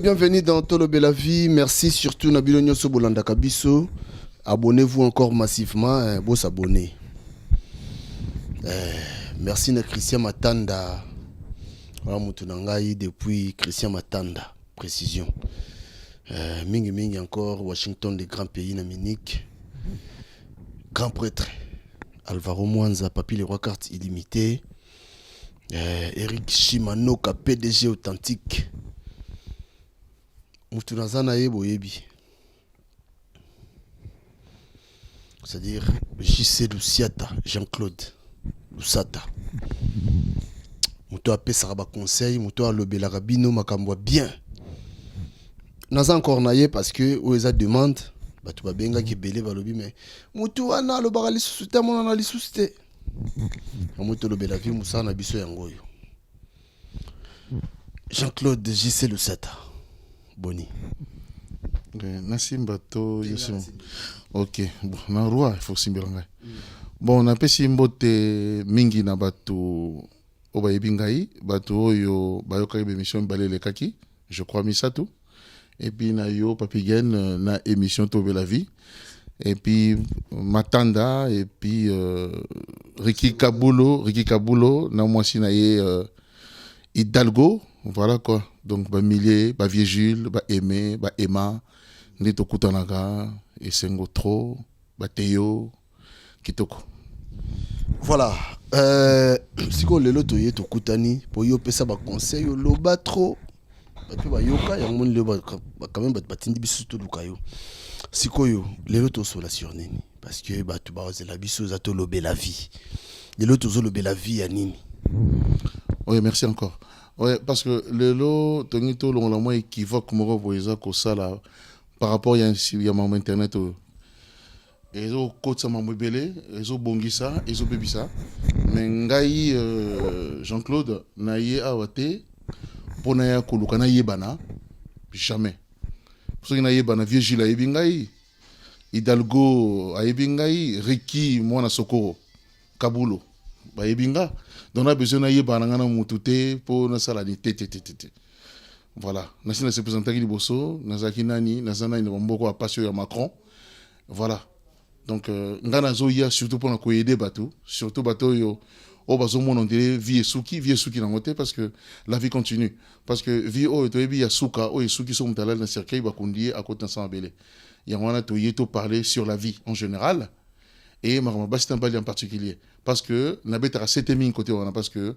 Bienvenue dans Tolo Bella Vie. Merci surtout Nabilo Nyoso Bolanda Kabiso. Abonnez-vous encore massivement. Beau s'abonner. Merci à Christian Matanda. Voilà, Moutounangaï depuis Christian Matanda. Précision. Mingi Mingi encore. Washington, des grands pays naminiques. Grand prêtre. Alvaro Mwanza, Papi les Rois Cartes illimitées. Eric Shimanoka, PDG authentique. Moutounazana Ebo Yebi. C'est-à-dire JC Luciata, Jean-Claude Lusata. Moutou apé Saraba conseil, Moutou a lobé la rabino makamboa bien. Naza encore naïe parce que Oueza demande, bah tu vas bien qui belé va lobby mais Moutou ana lo barali susute mon ana li susute. Moutou lobé la vie Moussa na biso yangoyo. Jean-Claude JC Lusata. Boni. Nassim Bato, ok, bon, na roi, il faut simbilangai. Bon, on a pesi mbote mingi na bato oba ebingai, bato oyo bayoka émission balele kaki, je crois misato. Et puis na yo papigen na émission Tobe la vie. Et puis Matanda et puis Ricky Kabulo na mwasi na ye Hidalgo, voilà quoi. Donc ba Millier, ba Vieux Jules, ba Aimé, ba Emma, Ndito Kutanaga, Esengo Tro, ba Théo, Kitoko. Voilà. Si on le loto to kutani pour yo pesa ba conseil yo loba trop. Ba pe ba yoka ya mon le ba quand même ba batindi bisu to lukayo. Siko yo le loto so la surneni parce que ba tu ba la bisu za to lobé la vie. Le loto zo lobé la vie ya nini. Oui, merci encore. Ouais, parce que le lot, Tonito, l'on l'a moins équivoque, moi, voyez que ça là, par rapport à mon internet, ils ont côté ça m'a mobile, ils ont bongi ça, ils ont bébi ça. Mais ngai Jean-Claude, naïe awate, pour naïe koluka naïe bana, jamais. Pour ce qui naïe bana, vieux Gilles aïe bingai, Hidalgo aïe bingai, Ricky, moi na Sokoro, Kabulo, aïe binga. Donc on a besoin d'aller banangana mutute pour na saladi tete. Voilà, nasi se présenter qui bosso, nazaki nani, nazana ina mboko a passion ya Macron. Voilà. Donc ngana zo ya surtout pour na ko aider bateau, surtout bateau yo o bazo mon on dirait vie suki na moté parce que la vie continue. Parce que vie o to ebi ya suka o suki so mutala na cercueil ba kundi à côté ensemble belé. Ya wana to yeto parler sur la vie en général et Marama Bastambali en particulier. Parce que Nabeta a 7 000 côté, parce que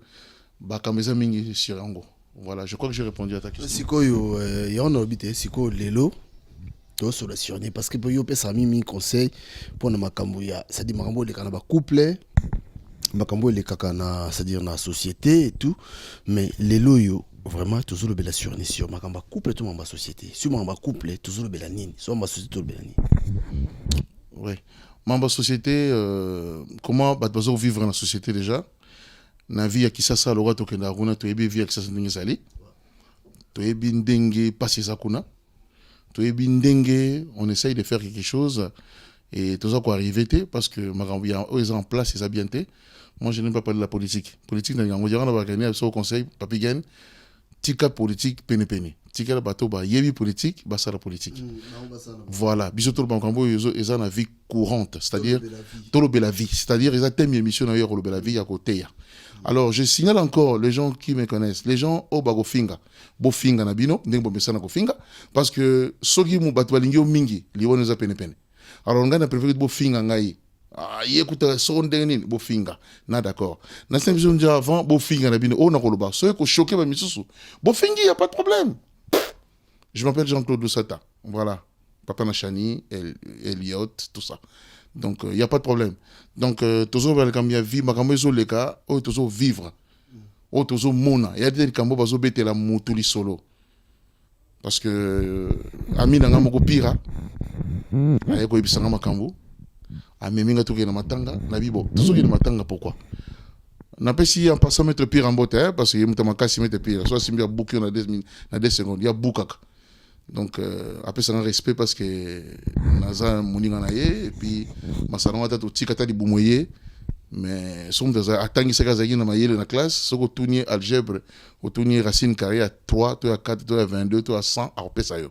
Bakameza Mingi sur Yango. Voilà, je crois que j'ai répondu à ta question. Siko yo, y a un orbité, Siko Lelo, to sur la surné, parce que pour yo pesa mi conseil pour na makambo ya, c'est-à-dire makambo le kanaba couple, makambo le kakana, c'est-à-dire na société et tout, mais Lelo yo vraiment toujours le bela surné sur makamba couple tout ma société, sur makamba couple toujours le bela nini, sur ma société le bela nini. Oui. Membre société, comment battre vivre dans la société déjà? Na vie à qui ça ça l'aura toke na runa to ebi vie à qui ça ndenge sali. To ebi ndenge passer ça kuna. To ebi ndenge on essaye de faire quelque chose et tout ça quoi arriver parce que marambi ils en place ils habienté. Moi je n'aime pas parler de la politique. Politique na ngango jara na ba gagner au conseil papigen tika politique pene. Tika bato ba yebi politique ba sala politique. Voilà, bisoto bankambo ils ont la vie courante, c'est-à-dire tolobe la vie, c'est-à-dire ils ont thème émission na yo tolobe la vie à côté ya. Alors je signale encore les gens qui me connaissent, les gens au bagofinga, bofinga na bino, ndenge bomesa na kofinga parce que soki mu bato balingi o mingi, liwono za pene. Alors ngana préféré bofinga ngai. Ah, écoute, son dernier, bofinga. Na d'accord. Na cinq jours avant, bofinga na bino, oh na koloba. Soyez ko choqué ba misusu. Bofingi, y a pas de problème. Je m'appelle Jean-Claude Lusata. Voilà. Papa Nachani, Elliot, tout ça. Donc, il n'y a pas de problème. Donc, toujours vers le camion vie, ma camion les cas, toujours vivre. Toujours mona. Il y a des camions qui sont la moutuli solo. Parce que, ami n'a pas pire. Il y a des gens qui sont ameminga tuke na matanga na bibo tuzoki na matanga pourquoi na pesi en passant mettre pire en botte parce que yemta makasi mettre pire soit simbi bouki na 2 secondes ya boukaka donc après ça un respect parce que naza moninga na ye et puis masana wata to tika ta di bumoye mais somme atangisaka azalaki na mayele na classe soki otuni algèbre otuni racine carrée à 3 to à 4 to à 22 to à 100 akopesa yo.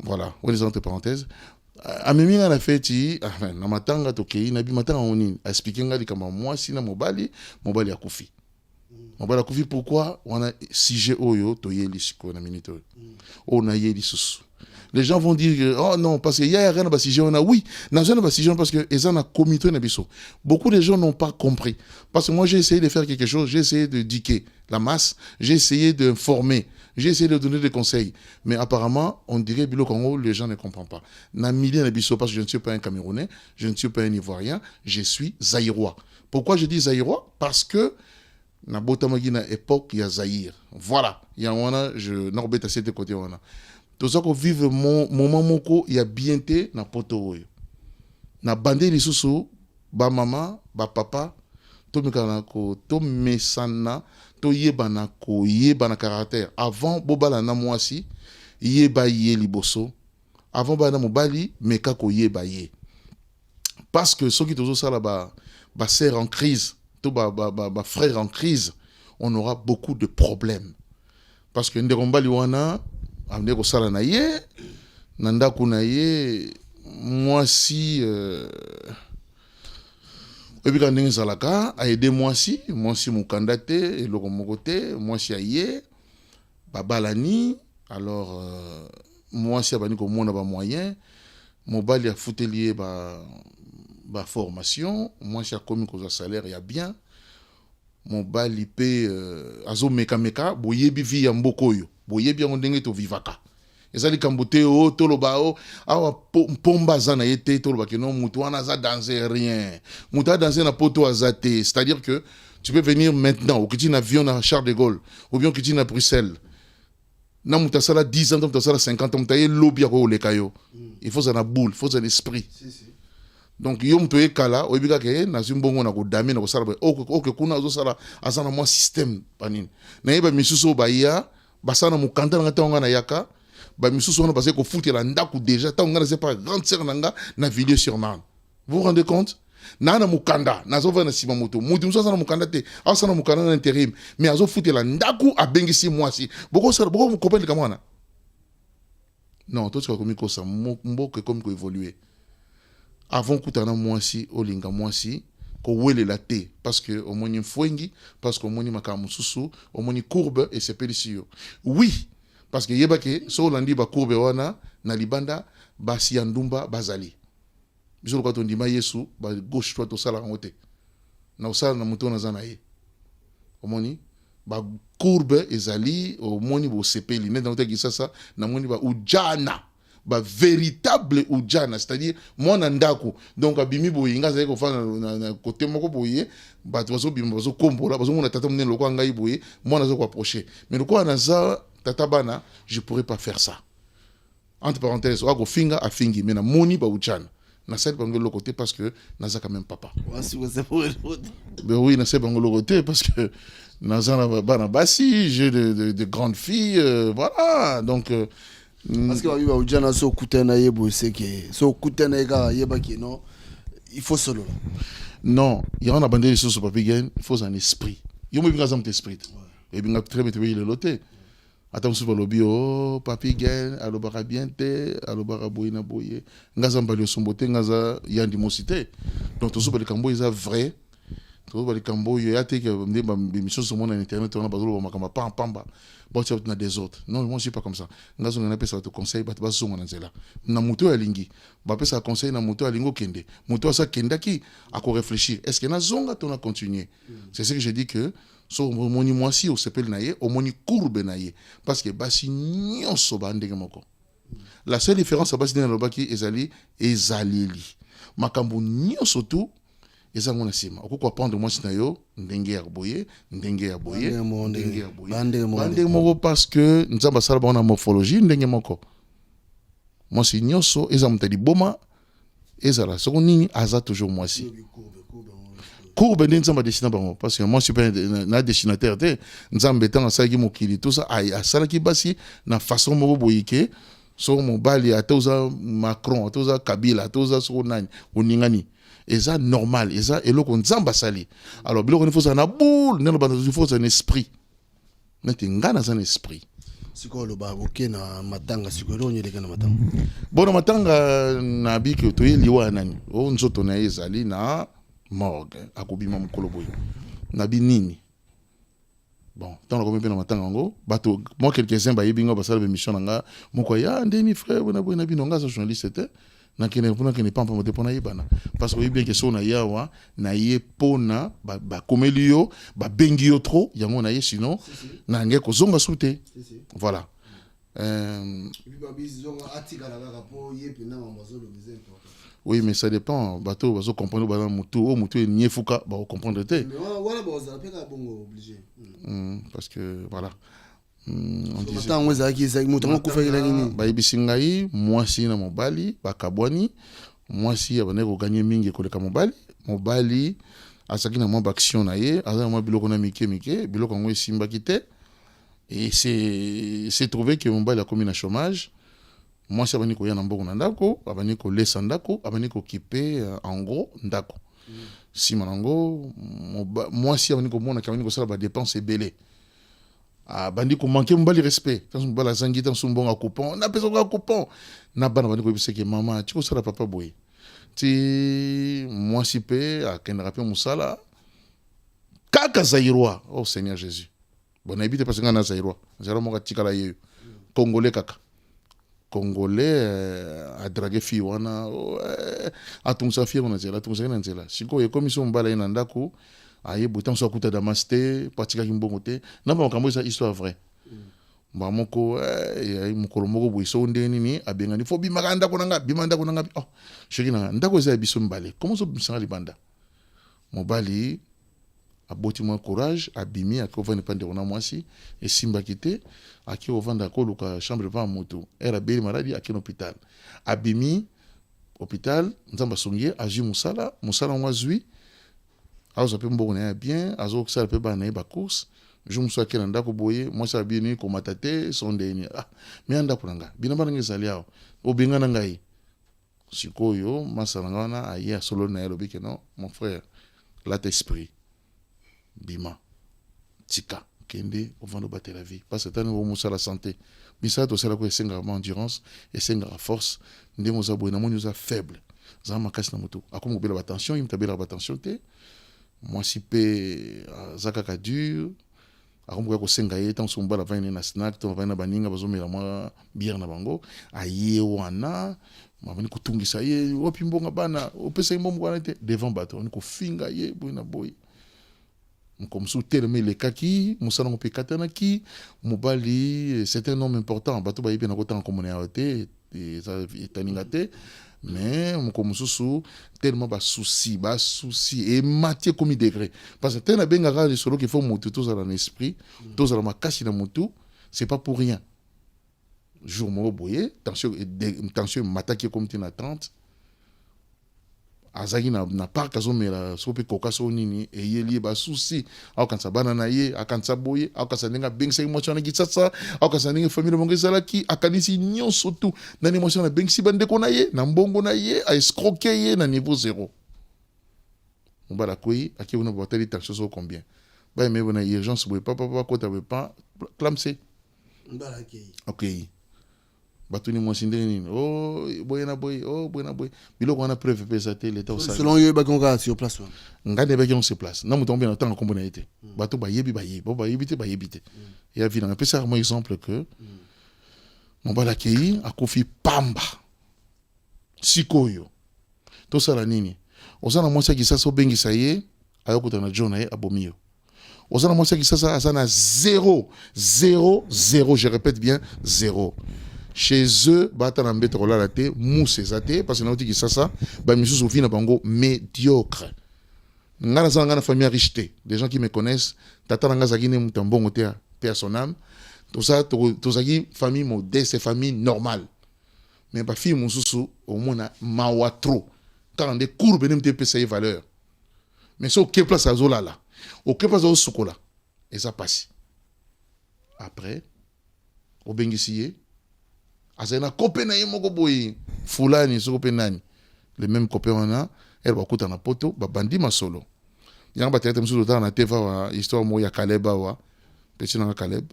Voilà, on les entre parenthèses. Amemi nga na feti na matanga tokei na bi matanga oni expliquer nga likama mwasi na mobali akufi. Mobali akufi pourquoi on a sujet oyo toyeli siko na minute oyo. On a yeli susu. Les gens vont dire que, oh non, parce qu'il y a rien à sujet, on a oui, dans un sujet parce que ils ont un comité nabiso. Beaucoup de gens n'ont pas compris. Parce que moi j'ai essayé de faire quelque chose, j'ai essayé de diquer la masse, j'ai essayé de former, j'ai essayé de donner des conseils. Mais apparemment, on dirait Bilo Congo, les gens ne comprennent pas. Na milliers nabiso parce que je ne suis pas un Camerounais, je ne suis pas un Ivoirien, je suis Zaïrois. Pourquoi je dis Zaïrois? Parce que na botamagi na époque il y a Zaïre. Voilà, il y a wana je n'orbite à cette côté wana. Tout ça qu'on vive mon moment moko il y a bienté na poto oyo. Na bande lisusu ba mama, ba papa, to mekana ko to mesana, to yebana ko yebana caractère. Avant bobala na mwasi, yeba ye liboso. Avant ba na mobali, meka ko yeba ye. Parce que ceux qui tozo sala ba sœur en crise, to ba frère en crise, on aura beaucoup de problèmes. Parce que ndekombali wana amne ko sala na ye nanda kuna ye mwasi ebika ndenge salaka a aider mwasi mukanda te eloko moko te mwasi aye babalani alors mwasi abani ko mona ba moyen mobali a futelier ba formation mwasi akomi ko salaire ya bien mobali pe azo meka boyebi vi ya mbokoyo boyebi yango ndenge to vivaka ezali kambote o toloba o awa pomba zana yete toloba que non mutu wana za danser rien mutu a danser na poto azate, c'est-à-dire que tu peux venir maintenant ou que tu avion na Charles de Gaulle ou bien que tu na Bruxelles na mutu sala 10 ans mutu sala 50 ans mutu ye lobby ko lekayo il faut ça na boule, il faut ça l'esprit. Donc yo mutu ekala oyebika ke na zimbongo na ko dame na ko sala o que kuna zo sala azana mo système panine na yeba misuso ba ya basana mukanda na tonga na yaka ba misusu wana parce que futela ndaku déjà tonga na c'est pas grande sœur nanga na Villiers-sur-Marne. Vous vous rendez compte? Na mukanda na zo na sima moto mutu muso sana mukanda te asana mukanda na intérim mais azo futela ndaku abengisi mwasi boko mu comprendre comment na non tout ce comme ça mboke comme ko évoluer avant kutana mwasi olinga mwasi ko wele la te parce que au moni fwengi parce que au moni makamu susu au moni courbe et c'est périsio oui parce que yebake so landi ba courbe wana na libanda ba siandumba bazali biso ko to ndima yesu ba gauche toi to sala ngote na usala na muto na zanaye au moni ba courbe ezali au moni bo sepeli ne dans te kisasa na moni ba ujana ba véritable ujana, c'est-à-dire moi nandaku donc abimi boyi ngaza ko fa na côté moko boyi ba tozo bima bazo kombola bazo mona tata mnen lokwa ngai boyi moi nazo ko approcher mais lokwa naza tata bana je pourrais pas faire ça entre parenthèses wa ko finga afingi mais na moni ba ujana na sel bangolo côté parce que naza quand même papa ben oui na sel bangolo côté parce que naza na bana basi j'ai de grandes filles voilà donc parce que wa ujana so kutana yebo seke so kutana ega yeba ki non il faut solo non il y a un abandonné sur ce papier gain il faut un esprit yo mo binga zam esprit et binga très bien le loté attends sur le bio papier gain alobara bien te alobara boyina boye ngaza mbali sombote ngaza yandi mosité donc tout ça le cambo est vrai tout ça le cambo yo ya te que ndemba mission sur mon internet on a bazolo makamba pamba bon tu as des autres non moi je suis pas comme ça ngazo ngana pesa te conseil ba baso ngana nzela na muto ya lingi ba pesa conseil na muto ya lingo kende muto sa kenda ki à ko réfléchir est-ce que na zonga ton a continuer c'est ce que je dis que so moni mwasi o sepel naye o moni courbe naye parce que basi nyonso ba ndenge moko la seule différence basi na lobaki ezalili makambo nyonso tout ezango na sima okoko apprendre mwasi na yo ndenge ya boye bande moko parce que nzamba sala ba na morphologie ndenge moko mwasi nyonso ezamutali boma ezala soko nini aza toujours mwasi courbe ndi nzamba dessina bango parce que moi super na dessinateur te nzamba etanga salaki mokili tout ça asalaki basi na façon moko boyike so mobali atoza Macron atoza Kabila atoza so nani oningani eza normal eza eloko nzamba sali alors biloko il faut ça na boule il faut un esprit neti ngana za un esprit siko lo ba boke na matanga siko lo nyeleka na matanga bona matanga na biki to liwa nani o nzoto na ezali na morgue akobima mukolo boy na binini bon tant la combien na matanga ngo bato moi quelques-uns ba yebinga ba sala émission nga moko ya ndeni frère bona bona binonga za journaliste était na kene pona kene pampa mo depona yebana parce que bien que so na yawa na ye pona ba komelio ba bengi yo trop yango na ye sinon na nge ko zonga sute voilà oui mais ça dépend bateau bazo comprendre ba mutu e niefuka ba comprendre te mais voilà ba za peka bongo obligé parce que voilà tango ezalaki moto ngo kufakela nini bayebisi ngai mwasi na mobali bakabwani mwasi abane koganye mingi koleka mobali azaki na mwa baction na ye aza na mwa biloko na mike biloko yango esimbaki te et c'est trouvé que mobali akomi na chômage mwasi abani koya na mbongo na ndako abani kolesa ndako abani kokipe en gros ndako nsima nango mwasi abani komona kabani kosala badepense ebele bandi ko manquer mbali respect tant mbala azangi tant sumbonga coupon na pesa ko coupon na bana bandi ko biseke mama tu ko sala papa boy ti mwasi pe akendaka pe musala kaka zairwa oh Seigneur Jésus bon habite parce que na zairwa mo katikala yeyo congolais kaka congolais a dragué fi wana atunsa fi wana zela atunsa na nzela siko yekomiso mbala ina ndako aye botan so kuta damaste patika kimbongo te na ba makambo esa histoire vrai ba moko mukolo moko boiso ndeni ni abengani fo bimaka ndako nanga bimanda ko nanga oh shekina ndako eza biso mbale comment so bisanga libanda mobali aboti mo courage abimi akovani pande ona mwasi et simba kité aki ovanda ko luka chambre pa moto era beli maladi aki hôpital abimi hôpital nzamba songier aju musala mwazui azo pe mbongo na bien azo ksala pe ba na ba course je me suis akela ndako boye moi ça bien ni ko matate sondeni mais anda kunanga binamba ngezali yao obingana ngai sikoyo masala ngana aya solo na yelo bikeno mon frère l'at esprit bima tika kende ovando battre la vie parce que tani wo musala santé bisa to sala ko esenga endurance esenga force ndemo za boye na moni za faible za makasi na moto akomo bela attention imtabela attention te moi si pe zakaka dur akomboka ko senga ye tant so mbala vani na snack to vani na baninga bazomela mwa bière na bango aye wana mabani kutungisa ye opi mbonga bana opesa imbo mwana te devant bato ni ko finga ye boy na boy comme sous tellement les kaki musana mo pe katana ki mobali c'est un homme important bato ba yipe na kota en communauté et ça etaningate mais comme sous tellement ba souci et matière comme degré parce que tena benga les solo qu'il faut moto tous dans l'esprit tous dans ma cache na moto c'est pas pour rien jour mo boyer tension m'attaquer comme tu na 30 azaki na parc azomela sope koka so nini eyeli ba souci akansa banana ye akansa boye akansa ndinga bengisa emotion na kitsatsa akansa ndinga famille mongo ezalaki akanisi nyonso tout na emotion na bengisi bandeko na ye na mbongo na ye a escroquer ye na niveau 0 mbala koi akiona boteli tension so combien ba me bona urgence boye papa kota boye pas clamser mbala kei okay batuni mwasinde nini boy biloko wana preuve pesa te l'état osala selon yo ba konga sur place ngane ba sur place na mutombe na tanga kombo na été bato ba yebi te ya vina na pesa mo exemple que mon bala kei akofi pamba sikoyo to sala nini osana mwasa kisasa obengisa ye ayokota na John ye abomio osana mwasa kisasa asana 0 je répète bien 0 chez eux bata na mbeto la te mousse zate parce que na otiki sasa ba misusu vina bango médiocre ngana za ngana famille riche des gens qui me connaissent tata nga zakine mutambongo te à son âme tout ça tout ça qui famille modeste famille normale mais ba fille mususu au mona mawa trop quand des courbes nem te pesa valeur mais so que place azola là au que place au sokola et ça passe après au bengisier azana copain na yemo boy fulani so copain nani les mêmes copains on a elle va kuta na poto ba bandi masolo yanga ba théâtre musu na teva wa histoire mo ya Caleb wa petit na Caleb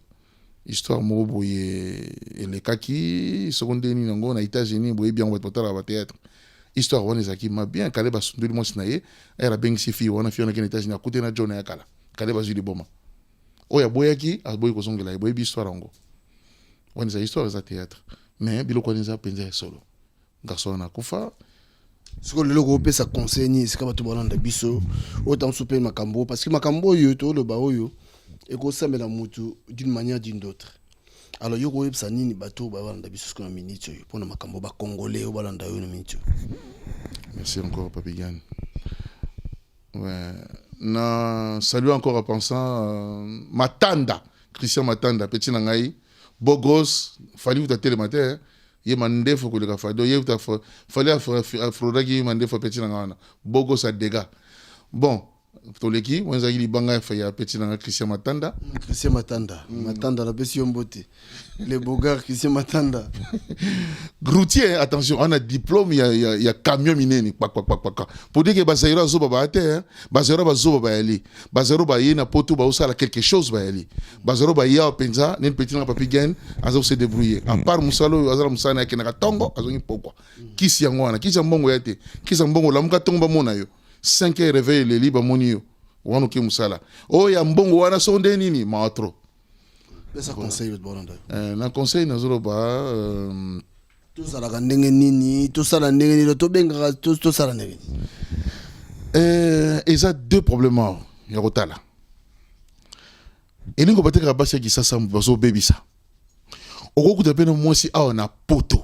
histoire mo boye elekaki seconde ni nango na États-Unis boye bien ba potala ba théâtre histoire wana ezaki ma bien Caleb asunduli mo sinaye era bengisi fi wana fi wana kene États-Unis akute na John ya kala Caleb azuli boma oya boyaki aboyi kozongela boye bi histoire ngo wana za histoire za théâtre mais biloko ni za penza solo garçon na kufa siko lelo ko pesa conseil ni sika bato balanda biso autant souper makambo parce que makambo yo to lo ba oyo e ko sambela mutu d'une manière d'une autre alors yo ko yebsa nini bato ba balanda biso siko na minute yo pona makambo ba congolais o balanda yo na minute. Merci encore Papigan. Ouais, na salut encore en pensant Matanda, Christian Matanda, petit nangai, Bogos, fallait vous télé matin, ye mande faut que le fado, ye fallait afroda qui mande faut petit nangana, Bogos a dégâts. Bon, toleki, on a dit banga fa ya petit nanga Christian Matanda. Christian Matanda, Matanda la besi yombote. Les bogards Christian Matanda. Groutier, attention, on a diplôme, il y a camion mineni, pour dire que Bazaira Zoba Baate, Bazaira Bazoba Baeli, Bazairo Baye na poto Baosala quelque chose Baeli, Bazairo Baye au Penza, n'en petit n'a pas pigen, Azo se débrouiller. À part Moussalo, Azala Moussana qui n'a tongo, Azoni pourquoi. Qui s'y en qui s'en bon yate, qui s'en bon la muka tomba monayo, 5 heures réveil les libres monio, Wano ki Moussala. Oh, ya mbongo wana sonde nini, maatro. Ça conseille le bonheur. Un conseil na Zoroba. Tout ça la ndenge nini, tout ça la ndenge nini, to benga tout ça la ndenge. Ils ont deux problèmes ya rotala. Et ningo bateka basi ki sasa mbazo baby ça. Oko ku tapena moi si a na poto.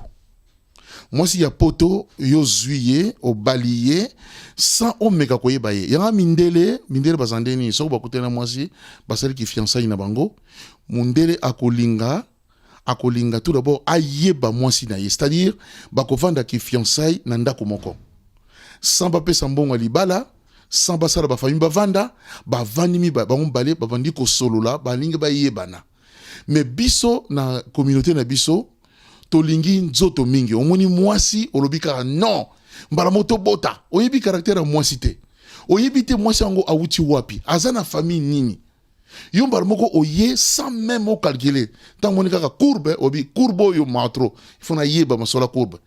Moi si ya poto yo zuiye au balier sans omeka koyeba ye. Ya mindele bazandeni so ba kutena moi si basali ki fiançailles na bango. Mundele akolinga tout d'abord ayeba mwasi na ye, c'est-à-dire bakovanda ki fiançailles na ndako moko sans ba pesa mbongo libala sans basala ba famille bavanda bavandimi baombale bavandi ko solola balinga bayebana mais biso na communauté na biso tolingi nzoto mingi omoni mwasi olobika non mbala moto bota oyebi caractère mwasi te oyebi te mwasi yango awuti wapi azana famille nini yomba moko oye sans même au calculer tant monika ka courbe obi courbe yo matro il faut na yeba masola courbe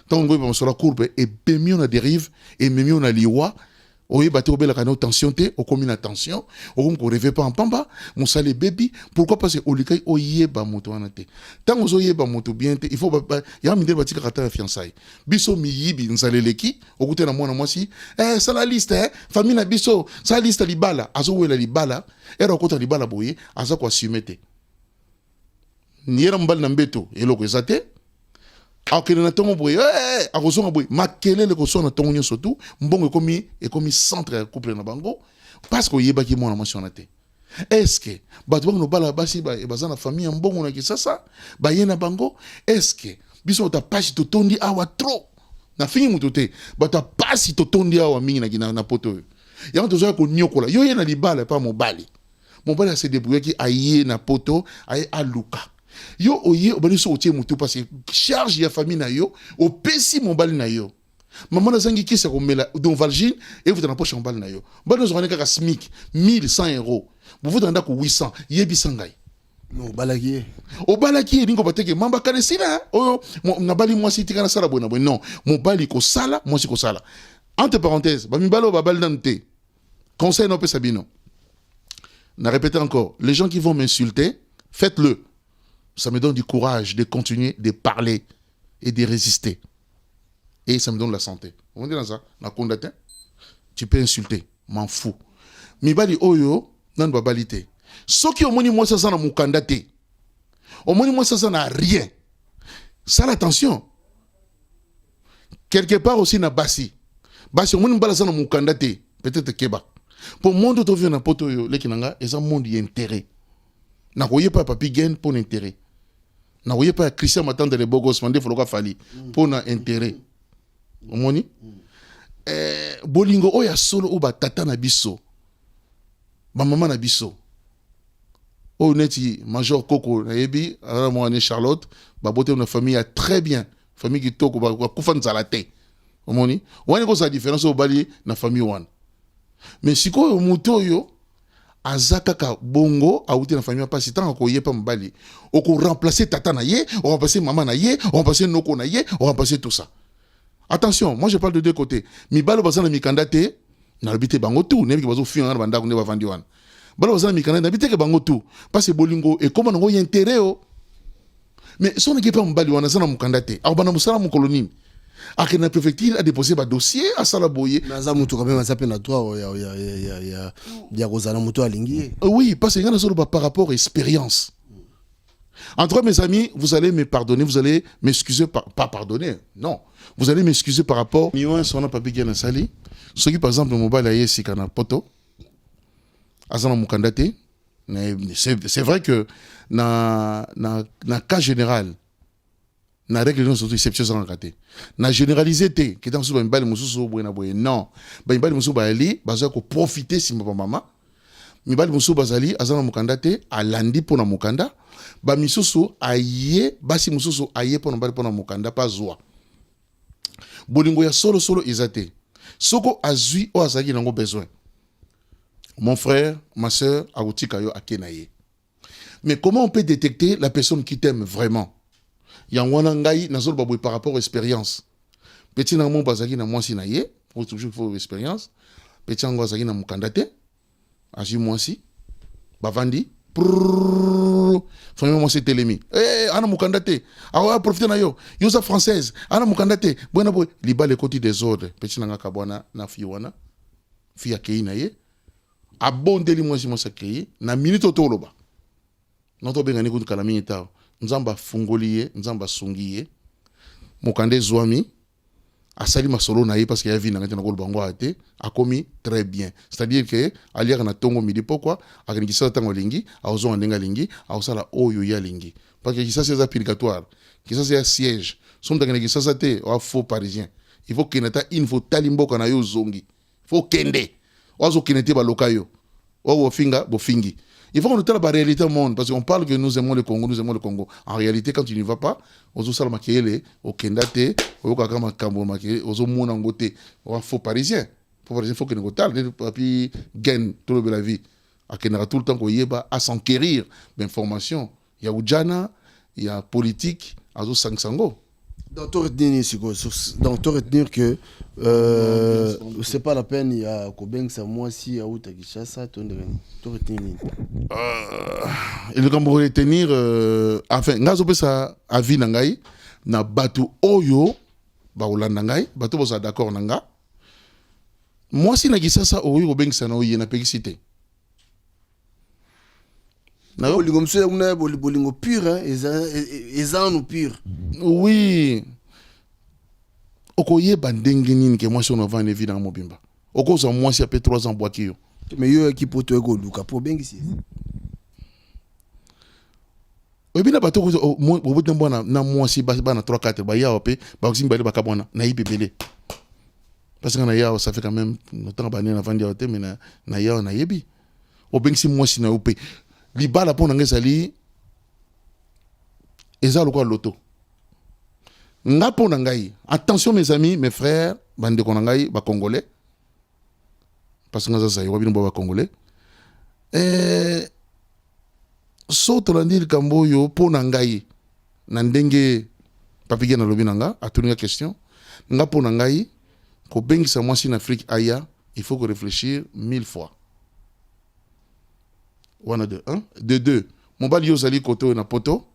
tant ngo yeba masola courbe et bemio na dérive et memio na liwa oye baté obela kana tension te o komi na tension o ko rêver pas en pamba musale baby pourquoi parce que olikai oyeba moto wana te tant ozo yeba moto bien te il faut ya mindele batika kata fiançailles biso miyibi nzaleleki okute na mwana mwasi ça la liste famille na biso ça liste libala azo wela libala era okota libala boye aza ko assumer te niera mbal na mbeto eloko ezate akene na tongo boye akozonga boye makelele ko sona tongo nyoso tu mbongo ekomi centre ya couple na bango parce que yeba ki mwana mwasi wana te est-ce que bato bango bala basi baza na famille mbongo na kisasa ba yena bango est-ce que biso ta page to tondi awa trop na fingi muto te bato pasi to tondi awa mingi na poto yango tozoya ko nyokola yo yena libala pa mobali se débrouiller ki aye na poto aye aluka yo oye obali so otie mutu parce que charge ya famille na yo o pesi mobali na yo maman na zangi kisa ko mela don valgine et vous dans poche mobali na yo bano zo ka smic 1100 euros vous dans ko 800 yebi sangai non balaki o balaki lingo bateke mamba kanesina oyo na bali moi si tikana sala bona non mobali ko sala moi si ko sala entre parenthèses ba mibalo ba bal dante conseil no pe sabino na répéter encore les gens qui vont m'insulter faites-le. Ça me donne du courage de continuer de parler et de résister. Et ça me donne la santé. On dit dans ça, na condamné, tu peux insulter, m'en fous. Mi bali oyo, nan babalite. Ce qui au moni moi ça na mukandate. Au moni moi ça na rien. Ça l'attention. Quelque part aussi na basi. Basi au moni bala ça na mukandate, peut-être keba. Pour monde to vient na poto yo lekinanga, et ça monde y intérêt. Na voyez pas papi gain pour intérêt. Na voyez pas Christian Matanda de Bogos mandé foloka fali pour na intérêt. Omoni bolingo oya solo o ba tata na biso. Ba maman na biso. O neti major Coco na yebi ala mo Charlotte ba boté na famille très bien, famille qui toko ba kufa nzala te. omoni wana ko sa différence obali na famille wana mais sikoyo moto oyo azaka ka bongo auti na famille pasi tant ko yepa mbali o ko remplacer tata na ye o remplacer maman na ye o remplacer noko na ye o remplacer tout ça. Attention, moi je parle de deux côtés. Mi balo bazana mi kandate na habité bango tout, nebi ki bazo fion na banda ko ne ba vandi wana. Balo bazana mi kandate na habité ke bango tout parce que bolingo et comment ngo intérêt o. Mais son équipe mbali wana sana mu kandate. A bana musala mu colonie. A que na préfecture a déposé ba dossier à Salaboye. Na za mutu quand même ça pe na toi ya kozana mutu alingi. Oui, parce que ngana solo par rapport à expérience. Entre mes amis, vous allez me pardonner, vous allez m'excuser, pas pardonner, non. Vous allez m'excuser par rapport. Miwa sona papi qui na sali. Ce qui par exemple mobile aye si kana poto. Azana mukandate. C'est vrai que na cas général, na règle non surtout exception sans raté. Na généralisé té qui dans sous mbali mususu boyena boye non. Ba mbali mususu ba ali baza ko profiter si mama. Mbali mususu bazali azana mukandate alandi pona mukanda. Ba misusu aye basi mususu aye pona mbali pona mukanda pas zwa. Bolingo ya solo ezate. Soko azui o azaki nango besoin. Mon frère, ma soeur, aoutika yo akenaye. Mais comment on peut détecter la personne qui t'aime vraiment? Yangwana ngai nazol baboy par rapport à expérience. Petit na mon bazaki na mwasi na ye, pour toujours faut expérience. Petit ngo bazaki na mukandate. Aji mwasi. Bavandi. Famille moi c'est telemi. Ana mukandate. Awa profiter na yo. Yosa française. Ana mukandate. Bona boy liba le côté des ordres. Petit na kabwana na fiwana. Fi akei na ye. Abondeli moi si moi sakei na minute toloba. Noto bengani kutu kala minute. Nzamba fungoliye, nzamba sungiye. Mukande zwami. Asali masolo na ye parce qu'il y a vu na ngati na kolo bango ate a commis très bien, c'est-à-dire que aliaka na tongo midi pourquoi akini kisala tango lingi aozo ndenga lingi aosala oyo ya lingi parce que kisasa c'est purgatoire, kisasa c'est siège son tangana kisasa te wa faux parisien, il faut kenata il faut talimboka na yo zongi, faut kende ozo kenete ba lokayo o finga bo fingi. Il faut qu'on ait la réalité au monde, parce qu'on parle que nous aimons le Congo, nous aimons le Congo. En réalité, quand tu n'y vas pas, aux autres makele, au Kendate, au Kakama Kambo makele, aux autres monangote, au faux parisien. Faux parisien, faut que nous parlions, puis gagne tout le la vie. À Kenara tout le temps qu'on y est, à s'enquérir d'informations. Il y a Oudjana, il y a politique, à autres Sangsango. Dans ton retenir que c'est pas la peine, il y a Kobeng, c'est moi si à Outakishasa, ton retenir. Il faut retenir, enfin, nous avons ça à vie nangai, na batu oyo, ba ulandangai, batu bosa d'accord nanga. Moi si nagisasa oyo Kobeng sana oyo na pexité. Bolingo monsieur on a bolingo pur hein, ezan pur. Oui. Okoye bandenge nini ke moi si on va en évident mobimba. Oko za moi si après 3 ans boaki yo. Mais yo qui poto ego luka po bengi si. Obina bato ko mo bote mbona na moi si ba na 3 4 ba ya opé ba osimba ba kabona na ibebele. Parce que na ya ça fait quand même longtemps ba na vandi oté mais na ya na yebi. Obengi si moi si na opé. Libala pour n'angezali ezalo quoi loto nga pour n'angai. Attention mes amis mes frères bande ko n'angai ba congolais parce que nga za yo bino ba congolais so to landir kamboyo pour n'angai na ndenge papige na lobi nanga atuninga question nga pour n'angai ko bengi sa moi si en Afrique aya il faut que réfléchir 1000 fois. Wana de 1 de 2 mon bali yozali koto na poto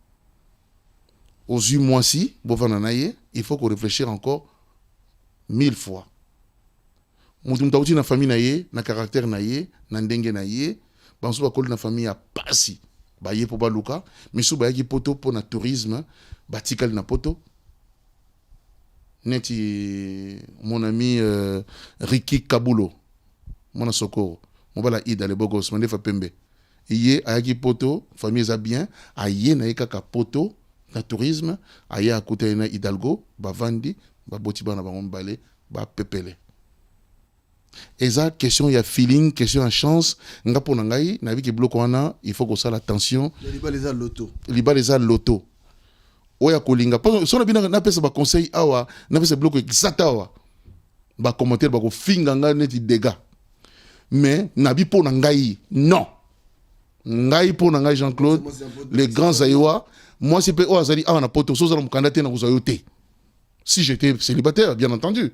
aux yeux moi si bovana naye il faut qu'on réfléchisse encore 1000 fois. Mutum tauti na famille naye na caractère naye na ndenge naye banso ba koli na famille ya pasi ba ye po ba luka misu ba yaki poto po na tourisme batikali na poto neti mon ami Ricky Kabulo mona sokoro mon bala ida le bogos mande fa pembe iye ayaki poto famille za bien aye na yeka poto na tourisme aye akuta na Hidalgo bavandi baboti bana bango mbale ba pepele eza question ya feeling question ya chance nga pona ngai na biki bloco wana il faut que ça l'attention liba les loto oya kolinga so na bina na pesa ba conseil awa na pesa bloco exact awa ba commentaire ba ko finga nga neti dégâts mais nabi po na ngai non ngai po na ngai Jean-Claude les grands aïwa moi c'est pe o azali a na poto so za mukanda te na kuzayote si j'étais célibataire bien entendu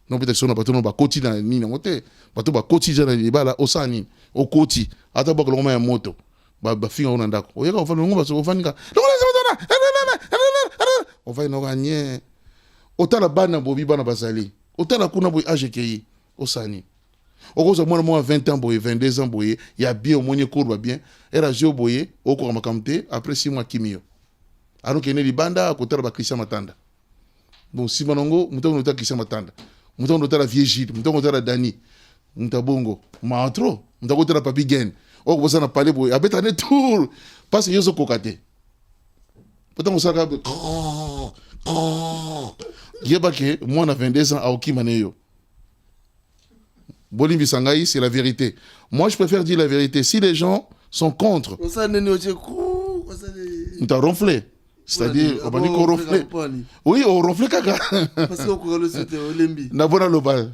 non peut-être sur na bato no ba koti na ni na moté bato ba koti za na libala osani o koti ata ba ko ya moto ba finga ona ndako oyeka ofana ngomba so ofanika on va no gagner otala bana bobi bana bazali otala kuna boy AGKI osani okoza mwana moi 20 ans boy 22 ans boy ya bien au moins courba bien era jeu boy oko makamte après 6 mois kimio alors que ne libanda kotala ba Christian Matanda bon si banongo mutongo nota Christian Matanda mutongo nota Vieux Gilles mutongo nota Dani mutabongo maatro mutongo nota Papi Gen oko bosa na parler boy abeta ne tour parce que yoso kokate pourtant on saka yeba ke moi na 22 ans aoki maneyo Bolimbi Sangaï, c'est la vérité. Moi, je préfère dire la vérité. Si les gens sont contre, on t'a ronflé. C'est-à-dire, on va dire qu'on ronflé. Oui, on ronflé caca. Parce qu'on c'était Olimbi. Nabona Lobal.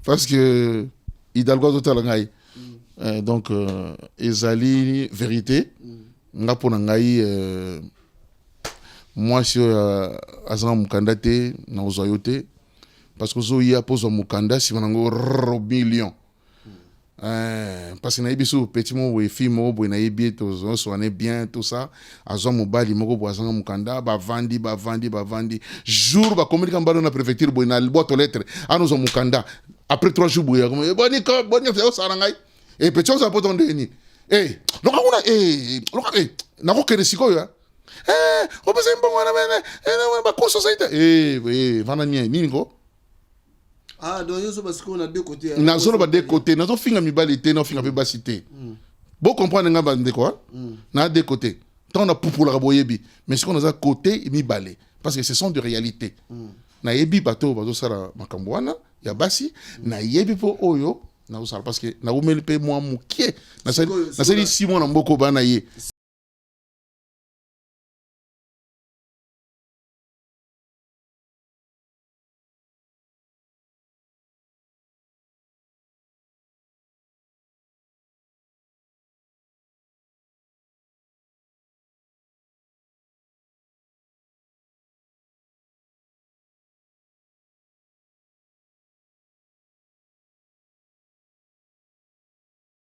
Parce que Hidalgo Totalangaï. Donc, Ezali, vérité. Ngaponangaï. Moi, je suis Azan Mukandate, na Ozoyote. Parce que zo ya pose mukanda si manango million parce que na ibisu petit mo we film bo na ibi to zo so ane bien tout ça azo mobali moko bo azanga mukanda ba vandi jour ba communiquer mbalo na préfecture bo na boîte aux lettres anozo mukanda après 3 jours bo ya comme boni fa sarangai et petit ça poto ndeni lokakuna na ko kene sikoyo o pesa mbongo na ba koso saita vana nini ngo. Ah, donc il y a deux côtés. Il y a deux côtés. Il y a deux finga mibalité, il y a finga bébacité. Vous comprenez nga bande quoi? Il y a deux côtés. Tant on a pour la boyebi, mais ce qu'on a côté mibale parce que ce sont des réalités. Na yebi bato sara makambwana, ya basi, na yebi po oyo, na usala parce que na umeli pe moi mukie. Na sali 6 mois na mboko bana ye.